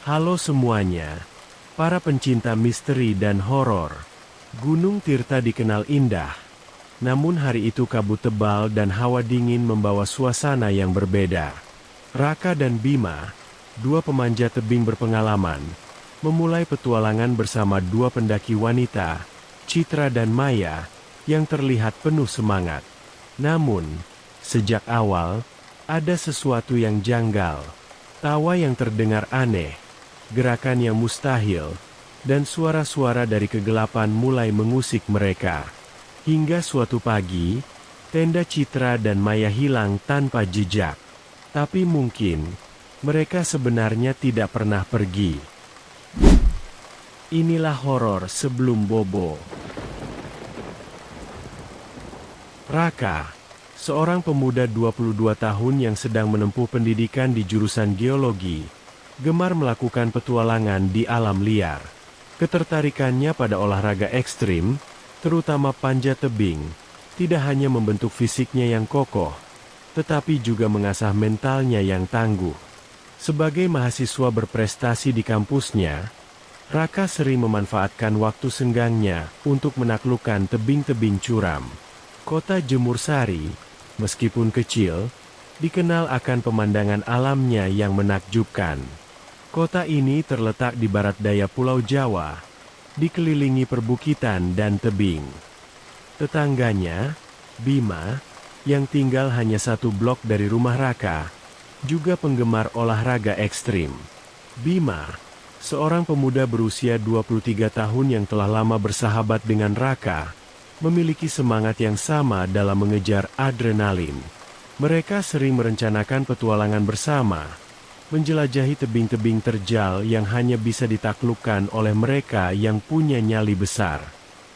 Halo semuanya, para pencinta misteri dan horor. Gunung Tirta dikenal indah, namun hari itu kabut tebal dan hawa dingin membawa suasana yang berbeda. Raka dan Bima, dua pemanjat tebing berpengalaman, memulai petualangan bersama dua pendaki wanita, Citra dan Maya, yang terlihat penuh semangat. Namun, sejak awal, ada sesuatu yang janggal. Tawa yang terdengar aneh, gerakan yang mustahil, dan suara-suara dari kegelapan mulai mengusik mereka. Hingga suatu pagi, tenda Citra dan Maya hilang tanpa jejak. Tapi mungkin, mereka sebenarnya tidak pernah pergi. Inilah horor sebelum bobo. Raka, seorang pemuda 22 tahun yang sedang menempuh pendidikan di jurusan geologi, gemar melakukan petualangan di alam liar. Ketertarikannya pada olahraga ekstrim, terutama panjat tebing, tidak hanya membentuk fisiknya yang kokoh, tetapi juga mengasah mentalnya yang tangguh. Sebagai mahasiswa berprestasi di kampusnya, Raka sering memanfaatkan waktu senggangnya untuk menaklukkan tebing-tebing curam. Kota Jemur Sari, meskipun kecil, dikenal akan pemandangan alamnya yang menakjubkan. Kota ini terletak di barat daya Pulau Jawa, dikelilingi perbukitan dan tebing. Tetangganya, Bima, yang tinggal hanya satu blok dari rumah Raka, juga penggemar olahraga ekstrim. Bima, seorang pemuda berusia 23 tahun yang telah lama bersahabat dengan Raka, memiliki semangat yang sama dalam mengejar adrenalin. Mereka sering merencanakan petualangan bersama, menjelajahi tebing-tebing terjal yang hanya bisa ditaklukkan oleh mereka yang punya nyali besar.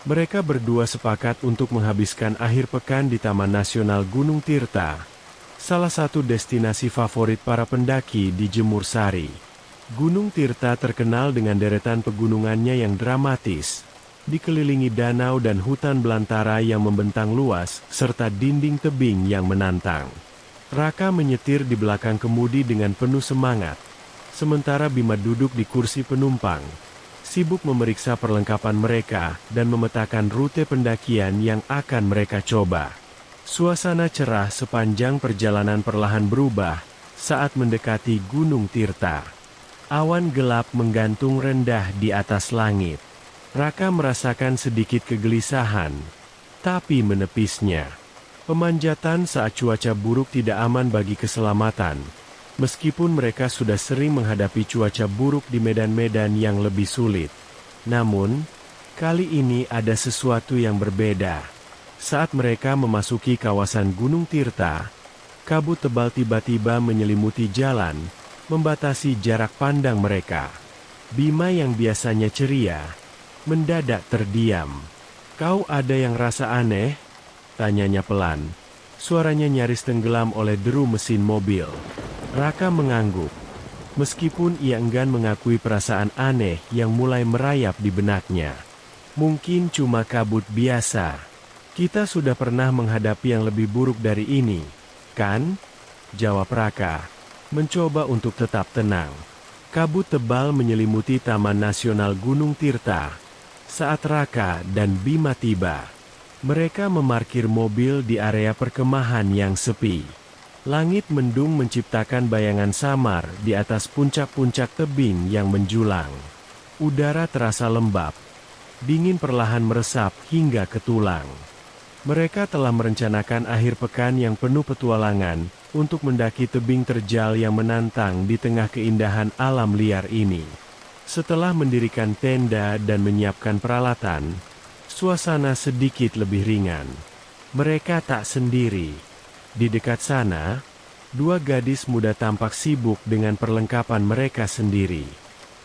Mereka berdua sepakat untuk menghabiskan akhir pekan di Taman Nasional Gunung Tirta, salah satu destinasi favorit para pendaki di Jemur Sari. Gunung Tirta terkenal dengan deretan pegunungannya yang dramatis, dikelilingi danau dan hutan belantara yang membentang luas, serta dinding tebing yang menantang. Raka menyetir di belakang kemudi dengan penuh semangat, sementara Bima duduk di kursi penumpang, sibuk memeriksa perlengkapan mereka dan memetakan rute pendakian yang akan mereka coba. Suasana cerah sepanjang perjalanan perlahan berubah saat mendekati Gunung Tirta. Awan gelap menggantung rendah di atas langit. Raka merasakan sedikit kegelisahan, tapi menepisnya. Pemanjatan saat cuaca buruk tidak aman bagi keselamatan, meskipun mereka sudah sering menghadapi cuaca buruk di medan-medan yang lebih sulit. Namun, kali ini ada sesuatu yang berbeda. Saat mereka memasuki kawasan Gunung Tirta, kabut tebal tiba-tiba menyelimuti jalan, membatasi jarak pandang mereka. Bima yang biasanya ceria, mendadak terdiam. "Kau ada yang rasa aneh?" tanyanya pelan. Suaranya nyaris tenggelam oleh deru mesin mobil. Raka mengangguk, meskipun ia enggan mengakui perasaan aneh yang mulai merayap di benaknya. "Mungkin cuma kabut biasa. Kita sudah pernah menghadapi yang lebih buruk dari ini, kan?" jawab Raka, mencoba untuk tetap tenang. Kabut tebal menyelimuti Taman Nasional Gunung Tirta saat Raka dan Bima tiba. Mereka memarkir mobil di area perkemahan yang sepi. Langit mendung menciptakan bayangan samar di atas puncak-puncak tebing yang menjulang. Udara terasa lembab, dingin perlahan meresap hingga ke tulang. Mereka telah merencanakan akhir pekan yang penuh petualangan untuk mendaki tebing terjal yang menantang di tengah keindahan alam liar ini. Setelah mendirikan tenda dan menyiapkan peralatan, suasana sedikit lebih ringan. Mereka tak sendiri. Di dekat sana, dua gadis muda tampak sibuk dengan perlengkapan mereka sendiri.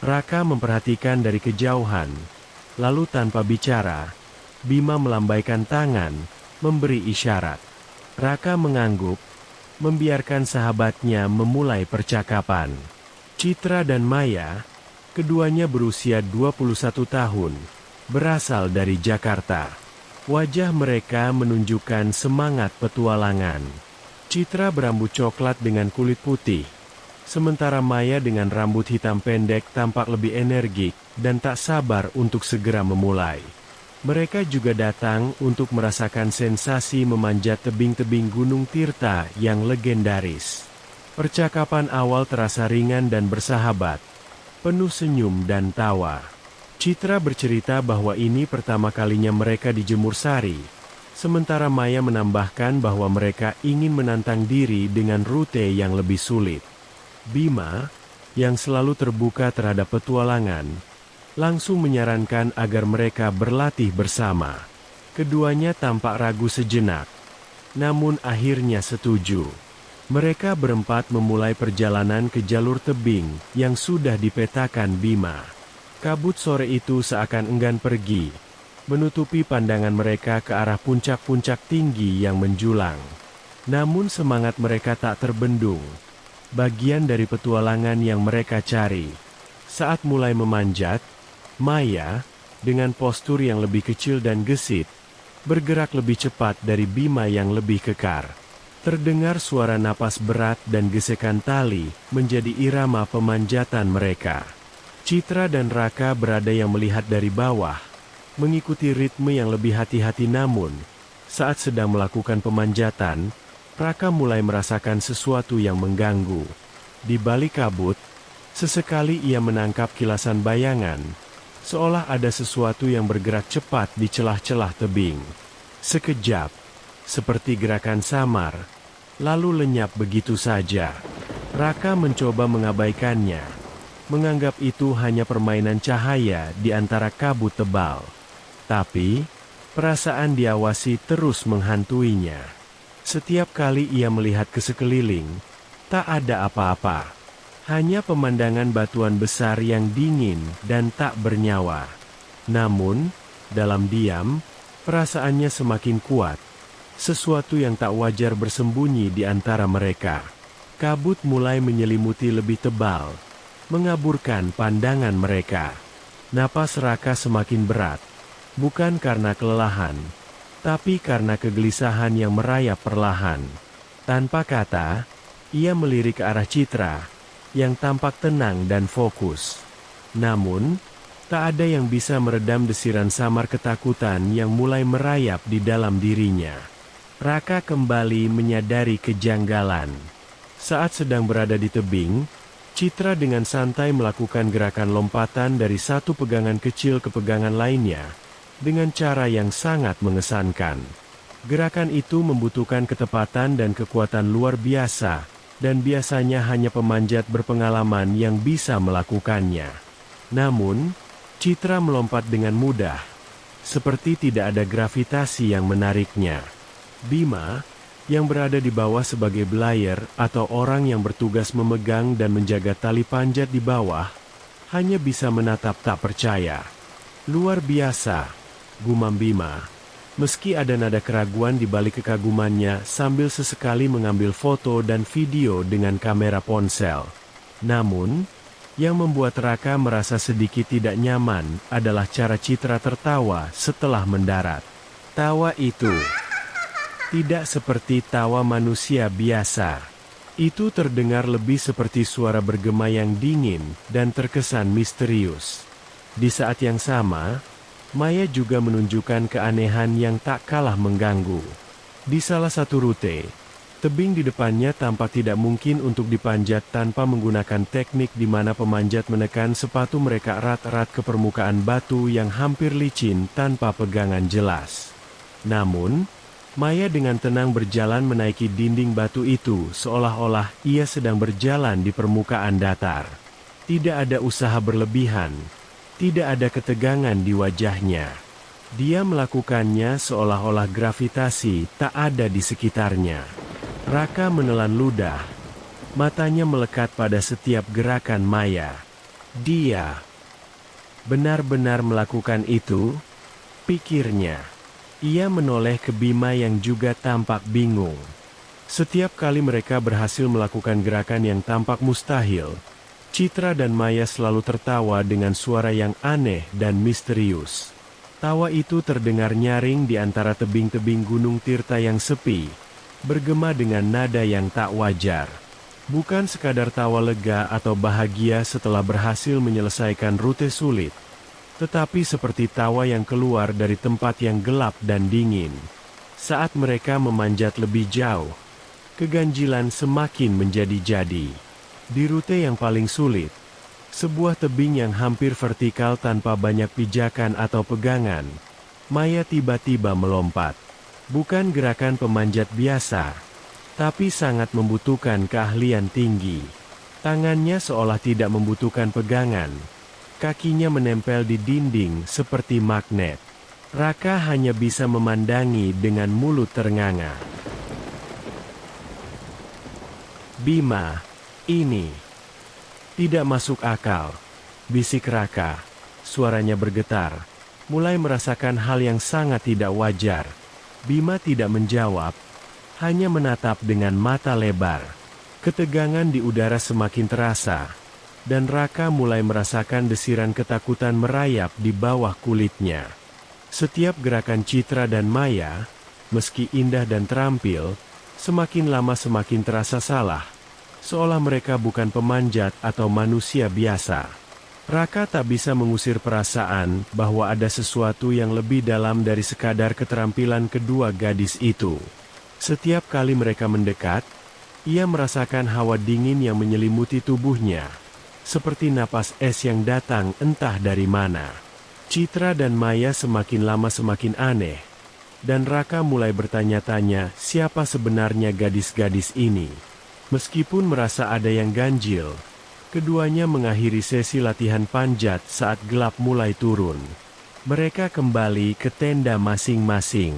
Raka memperhatikan dari kejauhan, lalu tanpa bicara, Bima melambaikan tangan, memberi isyarat. Raka mengangguk, membiarkan sahabatnya memulai percakapan. Citra dan Maya, keduanya berusia 21 tahun, berasal dari Jakarta. Wajah mereka menunjukkan semangat petualangan. Citra berambut coklat dengan kulit putih, Sementara Maya dengan rambut hitam pendek tampak lebih energik dan tak sabar untuk segera memulai. Mereka juga datang untuk merasakan sensasi memanjat tebing-tebing Gunung Tirta yang legendaris. Percakapan awal terasa ringan dan bersahabat, penuh senyum dan tawa. Citra bercerita bahwa ini pertama kalinya mereka dijemur sari, sementara Maya menambahkan bahwa mereka ingin menantang diri dengan rute yang lebih sulit. Bima, yang selalu terbuka terhadap petualangan, langsung menyarankan agar mereka berlatih bersama. Keduanya tampak ragu sejenak, namun akhirnya setuju. Mereka berempat memulai perjalanan ke jalur tebing yang sudah dipetakan Bima. Kabut sore itu seakan enggan pergi, menutupi pandangan mereka ke arah puncak-puncak tinggi yang menjulang. Namun semangat mereka tak terbendung. Bagian dari petualangan yang mereka cari. Saat mulai memanjat, Maya, dengan postur yang lebih kecil dan gesit, bergerak lebih cepat dari Bima yang lebih kekar. Terdengar suara napas berat dan gesekan tali menjadi irama pemanjatan mereka. Citra dan Raka berada yang melihat dari bawah, mengikuti ritme yang lebih hati-hati namun, saat sedang melakukan pemanjatan, Raka mulai merasakan sesuatu yang mengganggu. Di balik kabut, sesekali ia menangkap kilasan bayangan, seolah ada sesuatu yang bergerak cepat di celah-celah tebing. Sekejap, seperti gerakan samar, lalu lenyap begitu saja. Raka mencoba mengabaikannya, menganggap itu hanya permainan cahaya di antara kabut tebal. Tapi, perasaan diawasi terus menghantuinya. Setiap kali ia melihat ke sekeliling, tak ada apa-apa. Hanya pemandangan batuan besar yang dingin dan tak bernyawa. Namun, dalam diam, perasaannya semakin kuat. Sesuatu yang tak wajar bersembunyi di antara mereka. Kabut mulai menyelimuti lebih tebal, mengaburkan pandangan mereka. Napas Raka semakin berat, bukan karena kelelahan, tapi karena kegelisahan yang merayap perlahan. Tanpa kata, ia melirik ke arah Citra, yang tampak tenang dan fokus. Namun, tak ada yang bisa meredam desiran samar ketakutan yang mulai merayap di dalam dirinya. Raka kembali menyadari kejanggalan. Saat sedang berada di tebing, Citra dengan santai melakukan gerakan lompatan dari satu pegangan kecil ke pegangan lainnya, dengan cara yang sangat mengesankan. Gerakan itu membutuhkan ketepatan dan kekuatan luar biasa, dan biasanya hanya pemanjat berpengalaman yang bisa melakukannya. Namun, Citra melompat dengan mudah, seperti tidak ada gravitasi yang menariknya. Bima, yang berada di bawah sebagai belayer atau orang yang bertugas memegang dan menjaga tali panjat di bawah, hanya bisa menatap tak percaya. Luar biasa, gumam Bima, meski ada nada keraguan di balik kekagumannya sambil sesekali mengambil foto dan video dengan kamera ponsel. Namun, yang membuat Raka merasa sedikit tidak nyaman adalah cara Citra tertawa setelah mendarat. Tawa itu tidak seperti tawa manusia biasa. Itu terdengar lebih seperti suara bergema yang dingin dan terkesan misterius. Di saat yang sama, Maya juga menunjukkan keanehan yang tak kalah mengganggu. Di salah satu rute, tebing di depannya tampak tidak mungkin untuk dipanjat tanpa menggunakan teknik di mana pemanjat menekan sepatu mereka erat-erat ke permukaan batu yang hampir licin tanpa pegangan jelas. Namun, Maya dengan tenang berjalan menaiki dinding batu itu seolah-olah ia sedang berjalan di permukaan datar. Tidak ada usaha berlebihan, tidak ada ketegangan di wajahnya. Dia melakukannya seolah-olah gravitasi tak ada di sekitarnya. Raka menelan ludah, matanya melekat pada setiap gerakan Maya. Dia benar-benar melakukan itu, pikirnya. Ia menoleh ke Bima yang juga tampak bingung. Setiap kali mereka berhasil melakukan gerakan yang tampak mustahil, Citra dan Maya selalu tertawa dengan suara yang aneh dan misterius. Tawa itu terdengar nyaring di antara tebing-tebing Gunung Tirta yang sepi, bergema dengan nada yang tak wajar. Bukan sekadar tawa lega atau bahagia setelah berhasil menyelesaikan rute sulit, tetapi seperti tawa yang keluar dari tempat yang gelap dan dingin. Saat mereka memanjat lebih jauh, keganjilan semakin menjadi-jadi. Di rute yang paling sulit, sebuah tebing yang hampir vertikal tanpa banyak pijakan atau pegangan, Maya tiba-tiba melompat. Bukan gerakan pemanjat biasa, tapi sangat membutuhkan keahlian tinggi. Tangannya seolah tidak membutuhkan pegangan. Kakinya menempel di dinding seperti magnet. Raka hanya bisa memandangi dengan mulut ternganga. Bima, ini tidak masuk akal, bisik Raka. Suaranya bergetar, mulai merasakan hal yang sangat tidak wajar. Bima tidak menjawab, hanya menatap dengan mata lebar. Ketegangan di udara semakin terasa, dan Raka mulai merasakan desiran ketakutan merayap di bawah kulitnya. Setiap gerakan Citra dan Maya, meski indah dan terampil, semakin lama semakin terasa salah, seolah mereka bukan pemanjat atau manusia biasa. Raka tak bisa mengusir perasaan bahwa ada sesuatu yang lebih dalam dari sekadar keterampilan kedua gadis itu. Setiap kali mereka mendekat, ia merasakan hawa dingin yang menyelimuti tubuhnya, seperti napas es yang datang entah dari mana. Citra dan Maya semakin lama semakin aneh, dan Raka mulai bertanya-tanya siapa sebenarnya gadis-gadis ini. Meskipun merasa ada yang ganjil, keduanya mengakhiri sesi latihan panjat saat gelap mulai turun. Mereka kembali ke tenda masing-masing.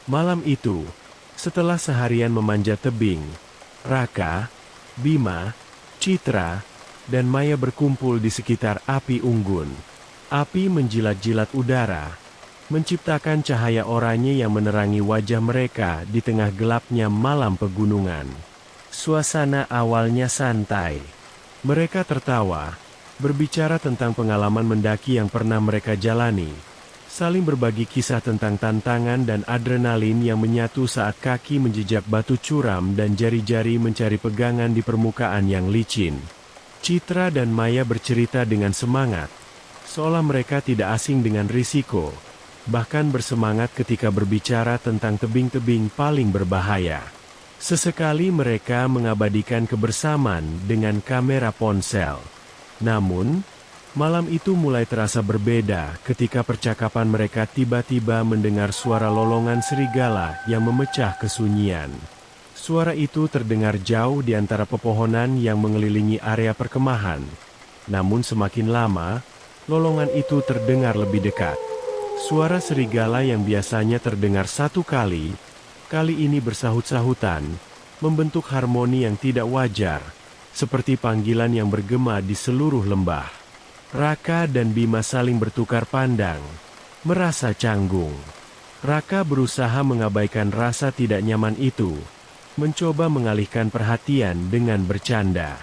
Malam itu, setelah seharian memanjat tebing, Raka, Bima, Citra, dan Maya berkumpul di sekitar api unggun. Api menjilat-jilat udara, menciptakan cahaya oranye yang menerangi wajah mereka di tengah gelapnya malam pegunungan. Suasana awalnya santai. Mereka tertawa, berbicara tentang pengalaman mendaki yang pernah mereka jalani, saling berbagi kisah tentang tantangan dan adrenalin yang menyatu saat kaki menjejak batu curam dan jari-jari mencari pegangan di permukaan yang licin. Citra dan Maya bercerita dengan semangat, seolah mereka tidak asing dengan risiko, bahkan bersemangat ketika berbicara tentang tebing-tebing paling berbahaya. Sesekali mereka mengabadikan kebersamaan dengan kamera ponsel. Namun, malam itu mulai terasa berbeda ketika percakapan mereka tiba-tiba mendengar suara lolongan serigala yang memecah kesunyian. Suara itu terdengar jauh di antara pepohonan yang mengelilingi area perkemahan. Namun semakin lama, lolongan itu terdengar lebih dekat. Suara serigala yang biasanya terdengar satu kali ini bersahut-sahutan, membentuk harmoni yang tidak wajar, seperti panggilan yang bergema di seluruh lembah. Raka dan Bima saling bertukar pandang, merasa canggung. Raka berusaha mengabaikan rasa tidak nyaman itu, mencoba mengalihkan perhatian dengan bercanda.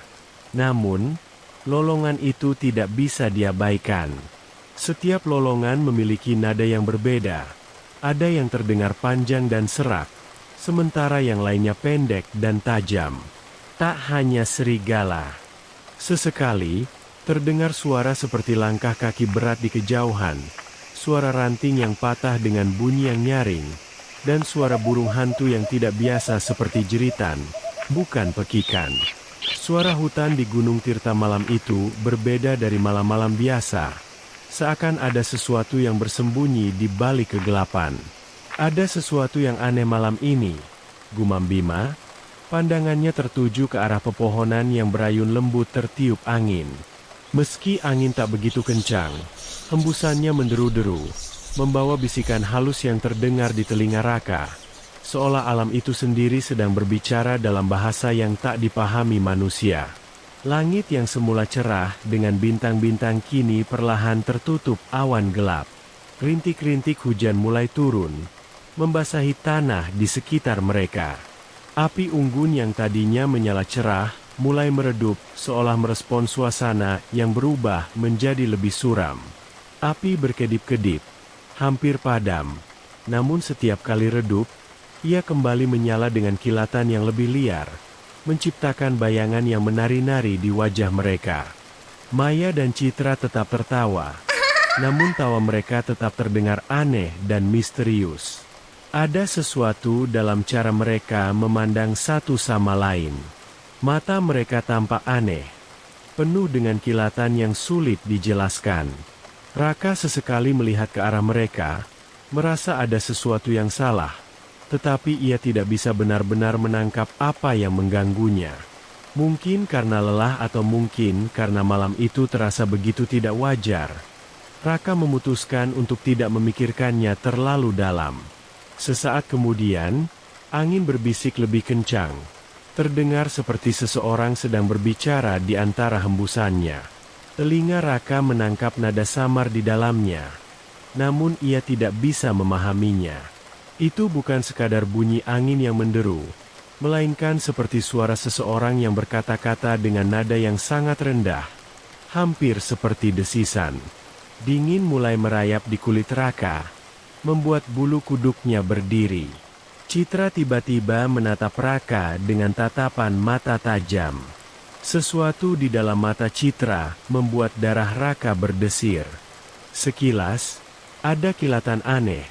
Namun, lolongan itu tidak bisa diabaikan. Setiap lolongan memiliki nada yang berbeda. Ada yang terdengar panjang dan serak, sementara yang lainnya pendek dan tajam. Tak hanya serigala. Sesekali, terdengar suara seperti langkah kaki berat di kejauhan, suara ranting yang patah dengan bunyi yang nyaring, dan suara burung hantu yang tidak biasa seperti jeritan, bukan pekikan. Suara hutan di Gunung Tirta malam itu berbeda dari malam-malam biasa. Seakan ada sesuatu yang bersembunyi di balik kegelapan. Ada sesuatu yang aneh malam ini, gumam Bima. Pandangannya tertuju ke arah pepohonan yang berayun lembut tertiup angin. Meski angin tak begitu kencang, hembusannya menderu-deru, membawa bisikan halus yang terdengar di telinga Raka, seolah alam itu sendiri sedang berbicara dalam bahasa yang tak dipahami manusia. Langit yang semula cerah dengan bintang-bintang kini perlahan tertutup awan gelap. Rintik-rintik hujan mulai turun, membasahi tanah di sekitar mereka. Api unggun yang tadinya menyala cerah, mulai meredup seolah merespons suasana yang berubah menjadi lebih suram. Api berkedip-kedip, hampir padam. Namun setiap kali redup, ia kembali menyala dengan kilatan yang lebih liar, menciptakan bayangan yang menari-nari di wajah mereka. Maya dan Citra tetap tertawa, namun tawa mereka tetap terdengar aneh dan misterius. Ada sesuatu dalam cara mereka memandang satu sama lain. Mata mereka tampak aneh, penuh dengan kilatan yang sulit dijelaskan. Raka sesekali melihat ke arah mereka, merasa ada sesuatu yang salah, tetapi ia tidak bisa benar-benar menangkap apa yang mengganggunya. Mungkin karena lelah atau mungkin karena malam itu terasa begitu tidak wajar. Raka memutuskan untuk tidak memikirkannya terlalu dalam. Sesaat kemudian, angin berbisik lebih kencang. Terdengar seperti seseorang sedang berbicara di antara hembusannya. Telinga Raka menangkap nada samar di dalamnya. Namun ia tidak bisa memahaminya. Itu bukan sekadar bunyi angin yang menderu, melainkan seperti suara seseorang yang berkata-kata dengan nada yang sangat rendah, hampir seperti desisan. Dingin mulai merayap di kulit Raka, membuat bulu kuduknya berdiri. Citra tiba-tiba menatap Raka dengan tatapan mata tajam. Sesuatu di dalam mata Citra membuat darah Raka berdesir. Sekilas, ada kilatan aneh,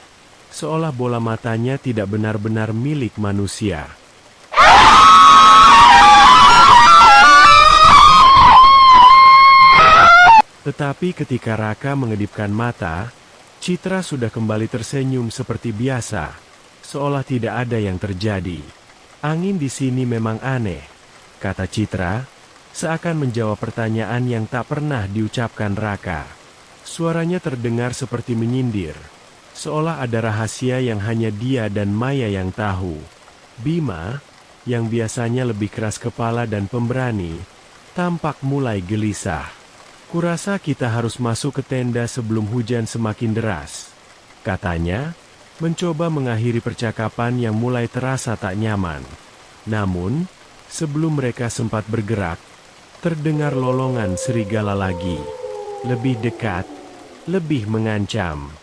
seolah bola matanya tidak benar-benar milik manusia. Tetapi ketika Raka mengedipkan mata, Citra sudah kembali tersenyum seperti biasa, seolah tidak ada yang terjadi. Angin di sini memang aneh, kata Citra, seakan menjawab pertanyaan yang tak pernah diucapkan Raka. Suaranya terdengar seperti menyindir, seolah ada rahasia yang hanya dia dan Maya yang tahu. Bima, yang biasanya lebih keras kepala dan pemberani, tampak mulai gelisah. Kurasa kita harus masuk ke tenda sebelum hujan semakin deras, katanya, mencoba mengakhiri percakapan yang mulai terasa tak nyaman. Namun, sebelum mereka sempat bergerak, terdengar lolongan serigala lagi. Lebih dekat, lebih mengancam.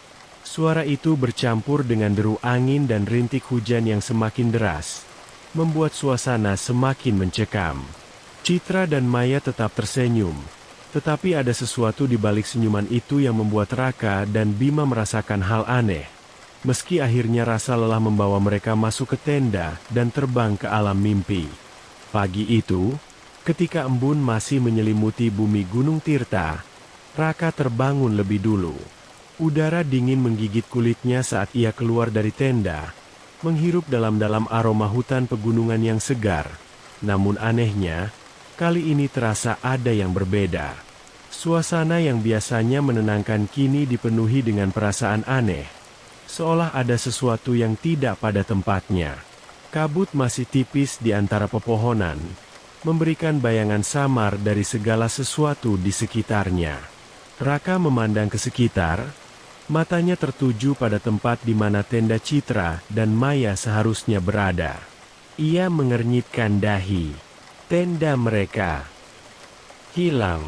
Suara itu bercampur dengan deru angin dan rintik hujan yang semakin deras, membuat suasana semakin mencekam. Citra dan Maya tetap tersenyum, tetapi ada sesuatu di balik senyuman itu yang membuat Raka dan Bima merasakan hal aneh. Meski akhirnya rasa lelah membawa mereka masuk ke tenda dan terbang ke alam mimpi. Pagi itu, ketika embun masih menyelimuti bumi Gunung Tirta, Raka terbangun lebih dulu. Udara dingin menggigit kulitnya saat ia keluar dari tenda, menghirup dalam-dalam aroma hutan pegunungan yang segar. Namun anehnya, kali ini terasa ada yang berbeda. Suasana yang biasanya menenangkan kini dipenuhi dengan perasaan aneh, seolah ada sesuatu yang tidak pada tempatnya. Kabut masih tipis di antara pepohonan, memberikan bayangan samar dari segala sesuatu di sekitarnya. Raka memandang ke sekitar, matanya tertuju pada tempat di mana tenda Citra dan Maya seharusnya berada. Ia mengernyitkan dahi. Tenda mereka hilang.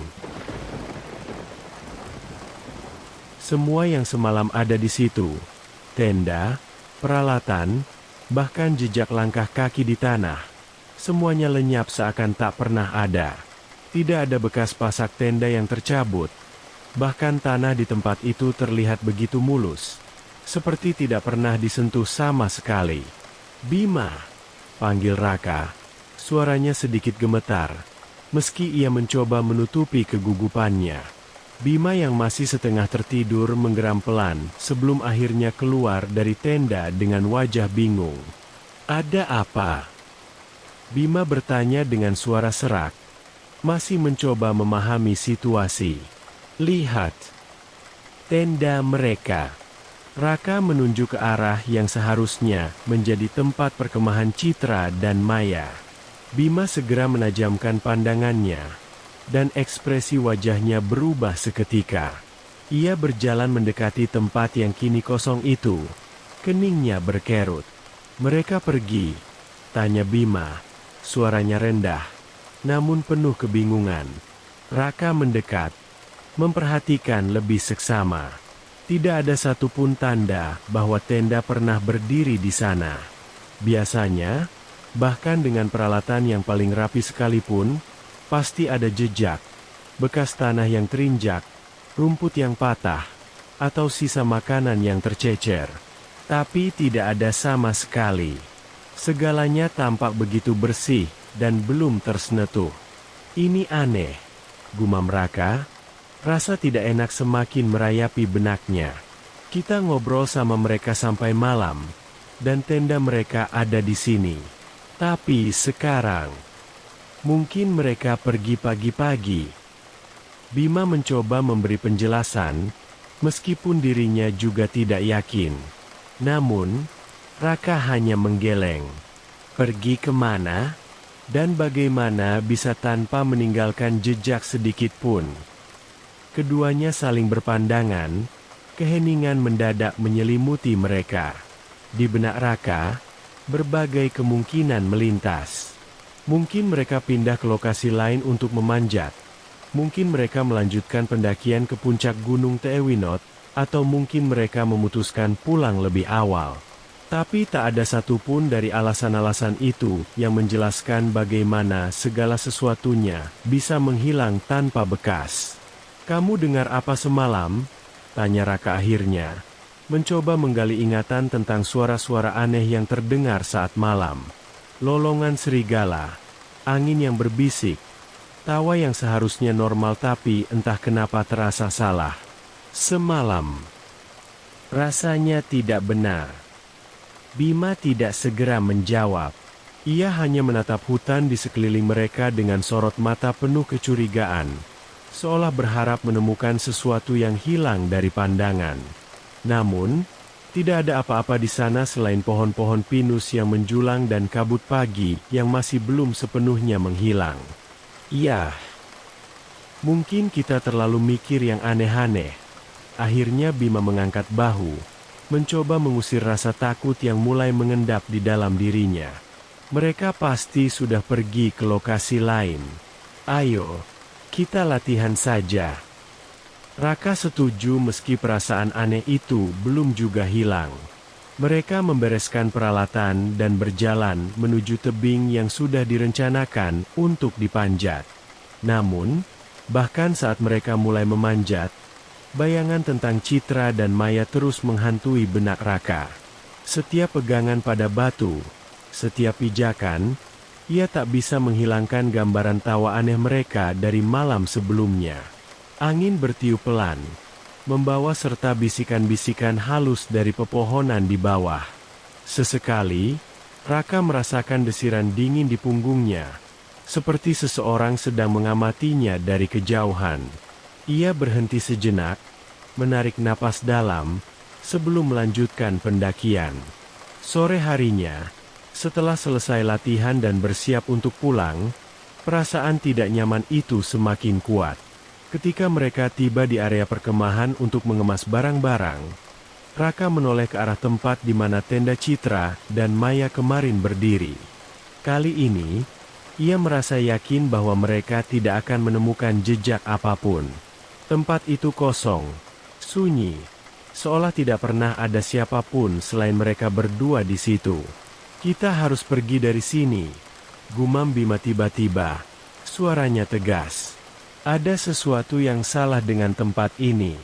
Semua yang semalam ada di situ, tenda, peralatan, bahkan jejak langkah kaki di tanah, semuanya lenyap seakan tak pernah ada. Tidak ada bekas pasak tenda yang tercabut. Bahkan tanah di tempat itu terlihat begitu mulus, seperti tidak pernah disentuh sama sekali. Bima, panggil Raka. Suaranya sedikit gemetar, meski ia mencoba menutupi kegugupannya. Bima yang masih setengah tertidur menggeram pelan sebelum akhirnya keluar dari tenda dengan wajah bingung. Ada apa? Bima bertanya dengan suara serak, masih mencoba memahami situasi. Lihat, tenda mereka. Raka menunjuk ke arah yang seharusnya menjadi tempat perkemahan Citra dan Maya. Bima segera menajamkan pandangannya, dan ekspresi wajahnya berubah seketika. Ia berjalan mendekati tempat yang kini kosong itu. Keningnya berkerut. Mereka pergi, tanya Bima. Suaranya rendah, namun penuh kebingungan. Raka mendekat, memperhatikan lebih seksama. Tidak ada satupun tanda bahwa tenda pernah berdiri di sana. Biasanya, Bahkan dengan peralatan yang paling rapi sekalipun, pasti ada jejak, bekas tanah yang terinjak, rumput yang patah, atau sisa makanan yang tercecer. Tapi tidak ada sama sekali. Segalanya tampak begitu bersih dan belum tersentuh. Ini aneh, gumam Raka. Rasa tidak enak semakin merayapi benaknya. Kita ngobrol sama mereka sampai malam, dan tenda mereka ada di sini. Tapi sekarang, mungkin mereka pergi pagi-pagi. Bima mencoba memberi penjelasan, meskipun dirinya juga tidak yakin. Namun, Raka hanya menggeleng. Pergi kemana? Dan bagaimana bisa tanpa meninggalkan jejak sedikit pun? Keduanya saling berpandangan, keheningan mendadak menyelimuti mereka. Di benak Raka, berbagai kemungkinan melintas. Mungkin mereka pindah ke lokasi lain untuk memanjat. Mungkin mereka melanjutkan pendakian ke puncak Gunung Teewinot, atau mungkin mereka memutuskan pulang lebih awal. Tapi tak ada satupun dari alasan-alasan itu yang menjelaskan bagaimana segala sesuatunya bisa menghilang tanpa bekas. "Kamu dengar apa semalam?" tanya Raka akhirnya, mencoba menggali ingatan tentang suara-suara aneh yang terdengar saat malam. Lolongan serigala, angin yang berbisik, tawa yang seharusnya normal tapi entah kenapa terasa salah. Semalam, rasanya tidak benar. Bima tidak segera menjawab. Ia hanya menatap hutan di sekeliling mereka dengan sorot mata penuh kecurigaan, seolah berharap menemukan sesuatu yang hilang dari pandangan. Namun, tidak ada apa-apa di sana selain pohon-pohon pinus yang menjulang dan kabut pagi yang masih belum sepenuhnya menghilang. "Iya, mungkin kita terlalu mikir yang aneh-aneh." Akhirnya Bima mengangkat bahu, mencoba mengusir rasa takut yang mulai mengendap di dalam dirinya. Mereka pasti sudah pergi ke lokasi lain. "Ayo, kita latihan saja." Raka setuju meski perasaan aneh itu belum juga hilang. Mereka membereskan peralatan dan berjalan menuju tebing yang sudah direncanakan untuk dipanjat. Namun, bahkan saat mereka mulai memanjat, bayangan tentang Citra dan Maya terus menghantui benak Raka. Setiap pegangan pada batu, setiap pijakan, ia tak bisa menghilangkan gambaran tawa aneh mereka dari malam sebelumnya. Angin bertiup pelan, membawa serta bisikan-bisikan halus dari pepohonan di bawah. Sesekali, Raka merasakan desiran dingin di punggungnya, seperti seseorang sedang mengamatinya dari kejauhan. Ia berhenti sejenak, menarik napas dalam, sebelum melanjutkan pendakian. Sore harinya, setelah selesai latihan dan bersiap untuk pulang, perasaan tidak nyaman itu semakin kuat. Ketika mereka tiba di area perkemahan untuk mengemas barang-barang, Raka menoleh ke arah tempat di mana tenda Citra dan Maya kemarin berdiri. Kali ini, ia merasa yakin bahwa mereka tidak akan menemukan jejak apapun. Tempat itu kosong, sunyi, seolah tidak pernah ada siapapun selain mereka berdua di situ. "Kita harus pergi dari sini," gumam Bima tiba-tiba. Suaranya tegas. "Ada sesuatu yang salah dengan tempat ini."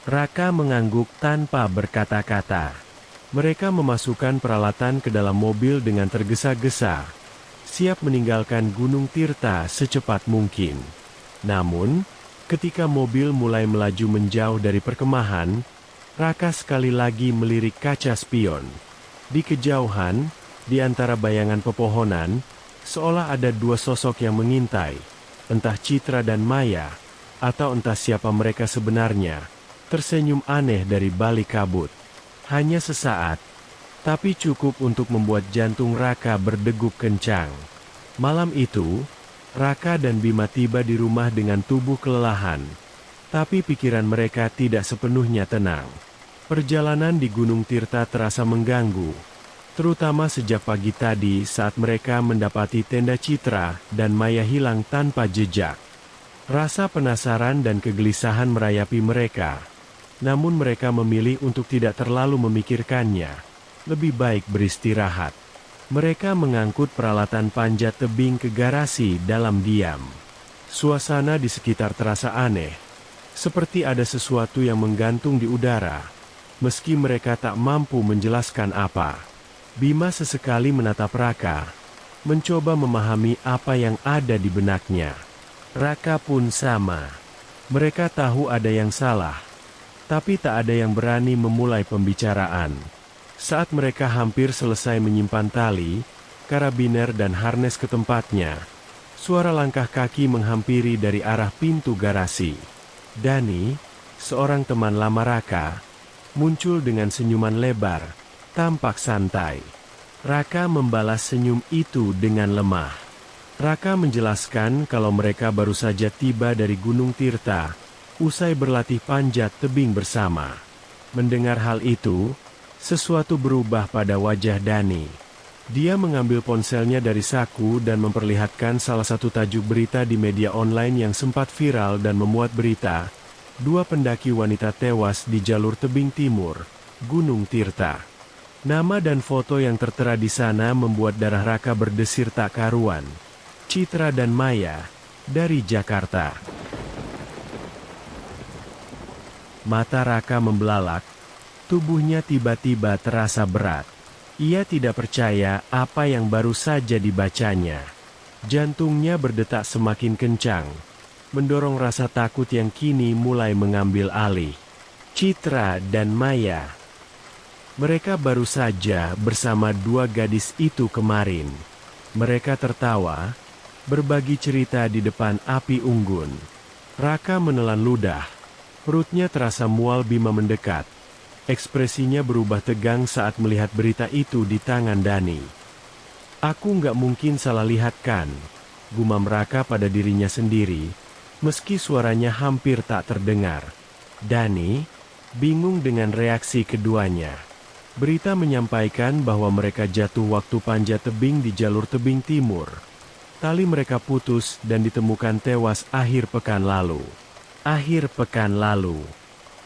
Raka mengangguk tanpa berkata-kata. Mereka memasukkan peralatan ke dalam mobil dengan tergesa-gesa, siap meninggalkan Gunung Tirta secepat mungkin. Namun, ketika mobil mulai melaju menjauh dari perkemahan, Raka sekali lagi melirik kaca spion. Di kejauhan, di antara bayangan pepohonan, seolah ada dua sosok yang mengintai. Entah Citra dan Maya, atau entah siapa mereka sebenarnya, tersenyum aneh dari balik kabut. Hanya sesaat, tapi cukup untuk membuat jantung Raka berdegup kencang. Malam itu, Raka dan Bima tiba di rumah dengan tubuh kelelahan, tapi pikiran mereka tidak sepenuhnya tenang. Perjalanan di Gunung Tirta terasa mengganggu, terutama sejak pagi tadi saat mereka mendapati tenda Citra dan Maya hilang tanpa jejak. Rasa penasaran dan kegelisahan merayapi mereka, namun mereka memilih untuk tidak terlalu memikirkannya. Lebih baik beristirahat. Mereka mengangkut peralatan panjat tebing ke garasi dalam diam. Suasana di sekitar terasa aneh, seperti ada sesuatu yang menggantung di udara, meski mereka tak mampu menjelaskan apa. Bima sesekali menatap Raka, mencoba memahami apa yang ada di benaknya. Raka pun sama. Mereka tahu ada yang salah, tapi tak ada yang berani memulai pembicaraan. Saat mereka hampir selesai menyimpan tali, karabiner dan harnes ke tempatnya, suara langkah kaki menghampiri dari arah pintu garasi. Dani, seorang teman lama Raka, muncul dengan senyuman lebar, tampak santai. Raka membalas senyum itu dengan lemah. Raka menjelaskan kalau mereka baru saja tiba dari Gunung Tirta, usai berlatih panjat tebing bersama. Mendengar hal itu, sesuatu berubah pada wajah Dani. Dia mengambil ponselnya dari saku dan memperlihatkan salah satu tajuk berita di media online yang sempat viral dan memuat berita, 2 pendaki wanita tewas di jalur tebing timur, Gunung Tirta. Nama dan foto yang tertera di sana membuat darah Raka berdesir tak karuan. Citra dan Maya, dari Jakarta. Mata Raka membelalak, tubuhnya tiba-tiba terasa berat. Ia tidak percaya apa yang baru saja dibacanya. Jantungnya berdetak semakin kencang, mendorong rasa takut yang kini mulai mengambil alih. Citra dan Maya. Mereka baru saja bersama 2 gadis itu kemarin. Mereka tertawa, berbagi cerita di depan api unggun. Raka menelan ludah. Perutnya terasa mual Bima mendekat. Ekspresinya berubah tegang saat melihat berita itu di tangan Dani. Aku nggak mungkin salah lihat kan, gumam Raka pada dirinya sendiri, meski suaranya hampir tak terdengar. Dani bingung dengan reaksi keduanya. Berita menyampaikan bahwa mereka jatuh waktu panjat tebing di jalur tebing timur. Tali mereka putus dan ditemukan tewas akhir pekan lalu. Akhir pekan lalu.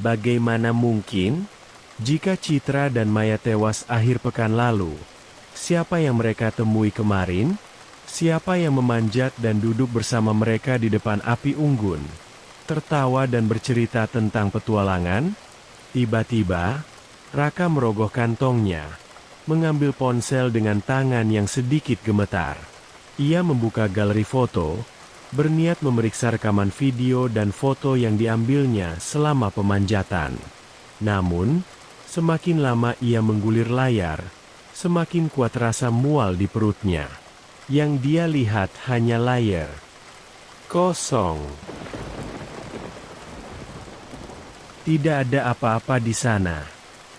Bagaimana mungkin? Jika Citra dan Maya tewas akhir pekan lalu, siapa yang mereka temui kemarin? Siapa yang memanjat dan duduk bersama mereka di depan api unggun? Tertawa dan bercerita tentang petualangan? Tiba-tiba, Raka merogoh kantongnya, mengambil ponsel dengan tangan yang sedikit gemetar. Ia membuka galeri foto, berniat memeriksa rekaman video dan foto yang diambilnya selama pemanjatan. Namun, semakin lama ia menggulir layar, semakin kuat rasa mual di perutnya. Yang dia lihat hanya layar kosong. Tidak ada apa-apa di sana.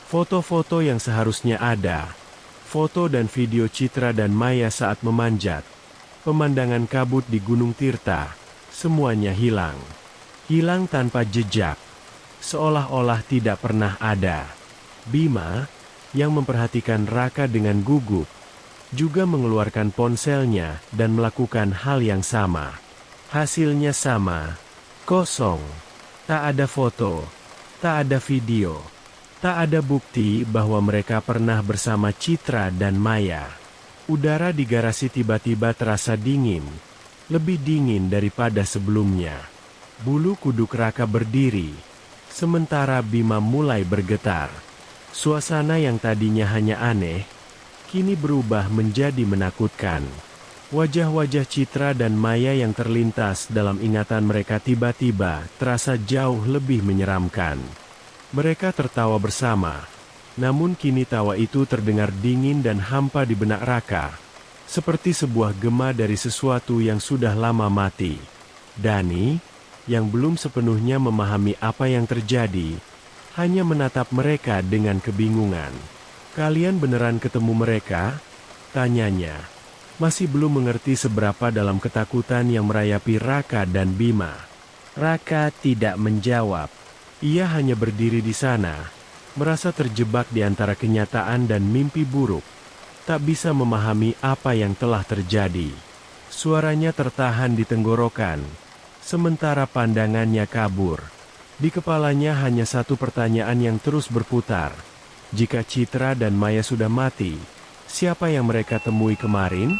Foto-foto yang seharusnya ada, foto dan video Citra dan Maya saat memanjat, pemandangan kabut di Gunung Tirta, semuanya hilang. Hilang tanpa jejak, seolah-olah tidak pernah ada. Bima, yang memperhatikan Raka dengan gugup, juga mengeluarkan ponselnya dan melakukan hal yang sama. Hasilnya sama, kosong. Tak ada foto, tak ada video, tak ada bukti bahwa mereka pernah bersama Citra dan Maya. Udara di garasi tiba-tiba terasa dingin, lebih dingin daripada sebelumnya. Bulu kuduk Raka berdiri, sementara Bima mulai bergetar. Suasana yang tadinya hanya aneh, kini berubah menjadi menakutkan. Wajah-wajah Citra dan Maya yang terlintas dalam ingatan mereka tiba-tiba terasa jauh lebih menyeramkan. Mereka tertawa bersama, namun kini tawa itu terdengar dingin dan hampa di benak Raka, seperti sebuah gema dari sesuatu yang sudah lama mati. Dani, yang belum sepenuhnya memahami apa yang terjadi, hanya menatap mereka dengan kebingungan. "Kalian beneran ketemu mereka?" tanyanya. Masih belum mengerti seberapa dalam ketakutan yang merayapi Raka dan Bima. Raka tidak menjawab. Ia hanya berdiri di sana, merasa terjebak di antara kenyataan dan mimpi buruk. Tak bisa memahami apa yang telah terjadi. Suaranya tertahan di tenggorokan, sementara pandangannya kabur. Di kepalanya hanya satu pertanyaan yang terus berputar. Jika Citra dan Maya sudah mati, Siapa yang mereka temui kemarin?